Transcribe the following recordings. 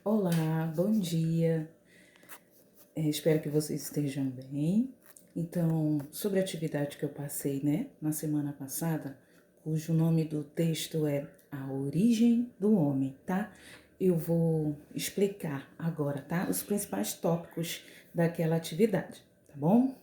Olá, bom dia. Espero que vocês estejam bem. Então, sobre a atividade que eu passei, na semana passada, cujo nome do texto é A Origem do Homem, tá? Eu vou explicar agora, tá? Os principais tópicos daquela atividade, tá bom?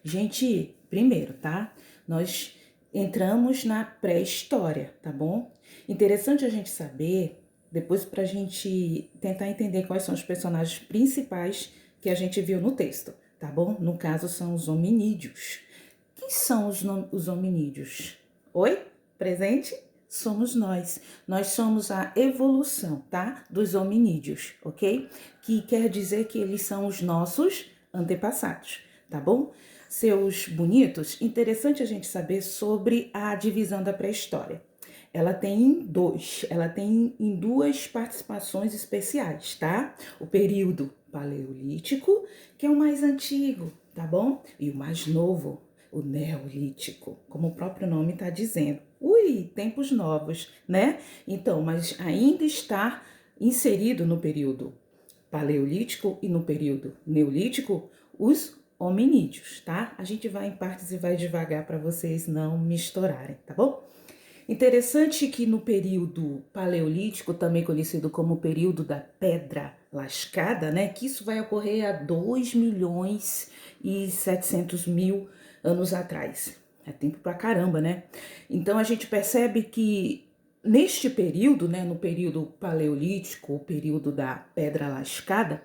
Gente, primeiro, tá? Nós entramos na pré-história, tá bom? Interessante a gente saber, depois pra gente tentar entender quais são os personagens principais que a gente viu no texto, tá bom? No caso, são os hominídeos. Quem são os hominídeos? Oi? Presente? Somos nós. Nós somos a evolução, tá? Dos hominídeos, ok? Que quer dizer que eles são os nossos antepassados, tá bom? Seus bonitos, interessante a gente saber sobre a divisão da pré-história. Ela tem em duas participações especiais, tá? O período paleolítico, que é o mais antigo, tá bom? E o mais novo, o neolítico, como o próprio nome está dizendo. Ui, tempos novos, né? Então, mas ainda está inserido no período paleolítico e no período neolítico os hominídeos, tá? A gente vai em partes e vai devagar para vocês não misturarem, tá bom? Interessante que no período paleolítico, também conhecido como período da pedra lascada, né, que isso vai ocorrer há 2 milhões e 700 mil anos atrás. É tempo pra caramba, né? Então a gente percebe que neste período, né, no período paleolítico, o período da pedra lascada,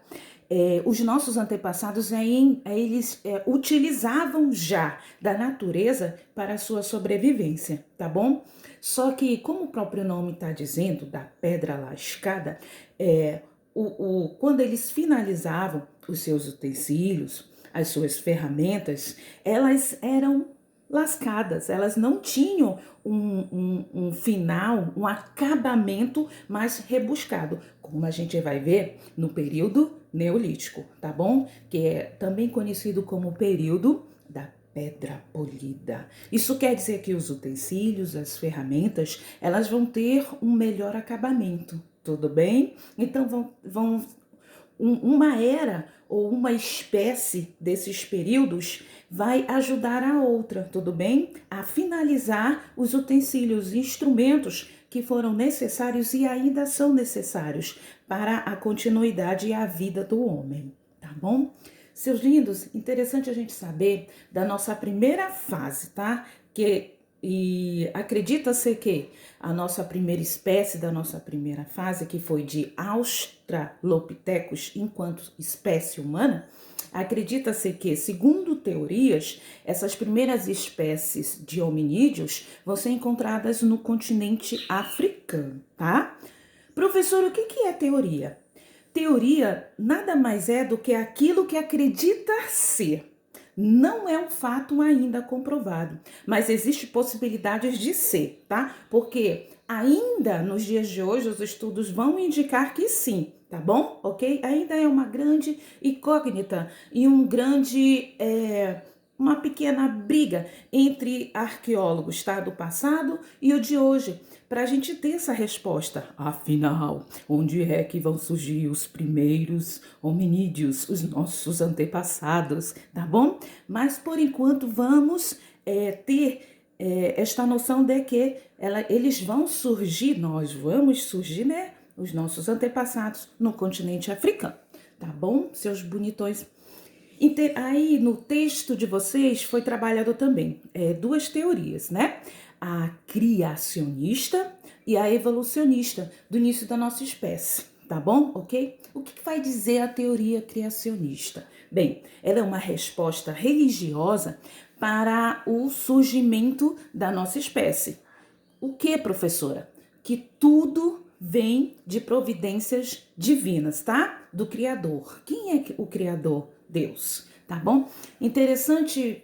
os nossos antepassados eles utilizavam já da natureza para a sua sobrevivência, tá bom? Só que, como o próprio nome está dizendo, da pedra lascada, quando eles finalizavam os seus utensílios, as suas ferramentas, elas eram lascadas, elas não tinham um final, um acabamento mais rebuscado, como a gente vai ver no período neolítico, tá bom? Que é também conhecido como período da pedra polida. Isso quer dizer que os utensílios, as ferramentas, elas vão ter um melhor acabamento, tudo bem? Então uma era ou uma espécie desses períodos vai ajudar a outra, tudo bem? A finalizar os utensílios e instrumentos que foram necessários e ainda são necessários para a continuidade e a vida do homem, tá bom? Seus lindos, interessante a gente saber da nossa primeira fase, tá? E acredita-se que a nossa primeira espécie da nossa primeira fase, que foi de Australopithecus enquanto espécie humana, acredita-se que, segundo teorias, essas primeiras espécies de hominídeos vão ser encontradas no continente africano, tá? Professor, o que é teoria? Teoria nada mais é do que aquilo que acredita ser. Não é um fato ainda comprovado, mas existe possibilidades de ser, tá? Porque ainda nos dias de hoje os estudos vão indicar que sim, tá bom? Ok? Ainda é uma grande incógnita e uma pequena briga entre arqueólogos, tá? Do passado e o de hoje, para a gente ter essa resposta. Afinal, onde é que vão surgir os primeiros hominídeos, os nossos antepassados, tá bom? Mas por enquanto vamos ter esta noção de que eles vão surgir, nós vamos surgir, né? Os nossos antepassados no continente africano, tá bom, seus bonitões? Aí no texto de vocês foi trabalhado também duas teorias, né? A criacionista e a evolucionista do início da nossa espécie, tá bom? Ok? O que vai dizer a teoria criacionista? Bem, ela é uma resposta religiosa para o surgimento da nossa espécie. O que, professora? Que tudo vem de providências divinas, tá? Do Criador. Quem é o Criador? Deus, tá bom? Interessante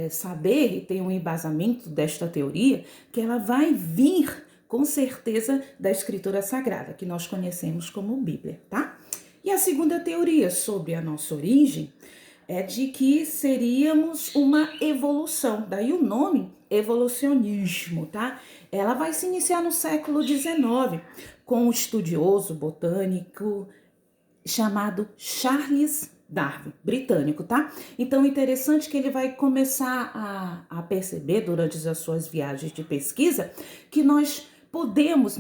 saber e ter um embasamento desta teoria que ela vai vir com certeza da Escritura Sagrada, que nós conhecemos como Bíblia, tá? E a segunda teoria sobre a nossa origem é de que seríamos uma evolução, daí o nome evolucionismo, tá? Ela vai se iniciar no século XIX com o estudioso botânico chamado Charles Darwin, britânico, tá? Então, interessante que ele vai começar a perceber durante as suas viagens de pesquisa que nós podemos,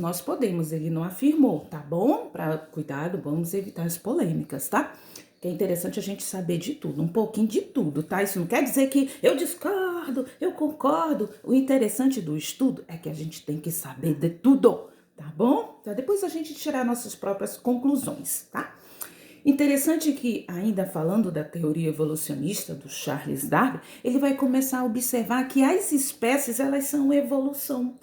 ele não afirmou, tá bom? Cuidado, vamos evitar as polêmicas, tá? Que é interessante a gente saber de tudo, um pouquinho de tudo, tá? Isso não quer dizer que eu discordo, eu concordo. O interessante do estudo é que a gente tem que saber de tudo, tá bom? Então, depois a gente tirar nossas próprias conclusões, tá? Interessante que, ainda falando da teoria evolucionista do Charles Darwin, ele vai começar a observar que as espécies, elas são evolução,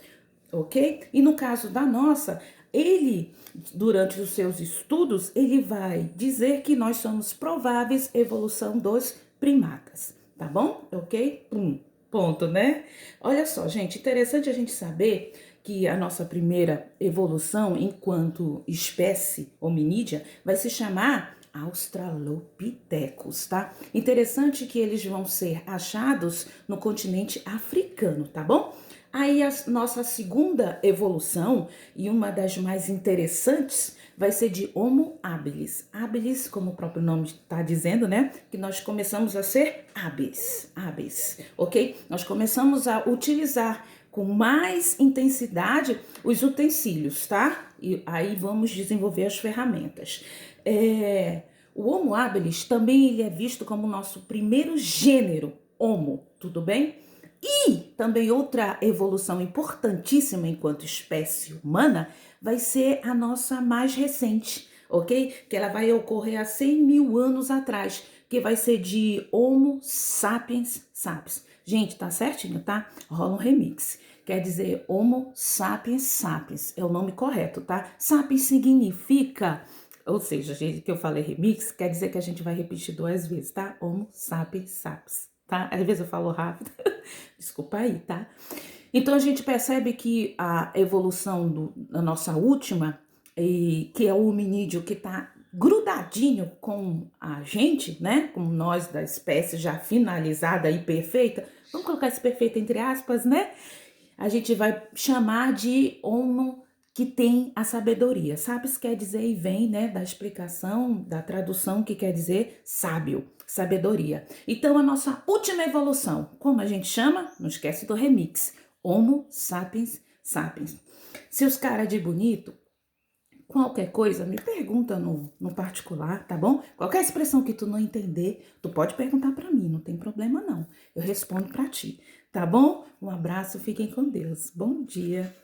ok? E no caso da nossa, ele, durante os seus estudos, ele vai dizer que nós somos prováveis evolução dos primatas, tá bom? Ok? Ponto, né? Olha só, gente, interessante a gente saber que a nossa primeira evolução enquanto espécie hominídea vai se chamar Australopithecus, tá? Interessante que eles vão ser achados no continente africano, tá bom? Aí a nossa segunda evolução, e uma das mais interessantes, vai ser de Homo habilis. Habilis, como o próprio nome está dizendo, né? Que nós começamos a ser hábeis, ok? Nós começamos a utilizar com mais intensidade os utensílios, tá? E aí vamos desenvolver as ferramentas. O Homo habilis também ele é visto como o nosso primeiro gênero, Homo, tudo bem? E também outra evolução importantíssima enquanto espécie humana vai ser a nossa mais recente, ok? Que ela vai ocorrer há 100 mil anos atrás, que vai ser de Homo sapiens sapiens. Gente, tá certinho, tá? Rola um remix. Quer dizer Homo sapiens sapiens, é o nome correto, tá? Sapiens significa, ou seja, gente, que eu falei remix, quer dizer que a gente vai repetir 2 vezes, tá? Homo sapiens sapiens, tá? Às vezes eu falo rápido, desculpa aí, tá? Então a gente percebe que a evolução da nossa última, que é o hominídeo que tá grudadinho com a gente, né? Com nós da espécie já finalizada e perfeita, vamos colocar esse perfeito entre aspas, né? A gente vai chamar de Homo que tem a sabedoria. Sabes quer dizer e vem, né, da explicação, da tradução que quer dizer sábio, sabedoria. Então a nossa última evolução, como a gente chama? Não esquece do remix. Homo sapiens sapiens. Seus caras de bonito, qualquer coisa, me pergunta no particular, tá bom? Qualquer expressão que tu não entender, tu pode perguntar para mim, não tem problema não. Eu respondo para ti, tá bom? Um abraço, fiquem com Deus. Bom dia.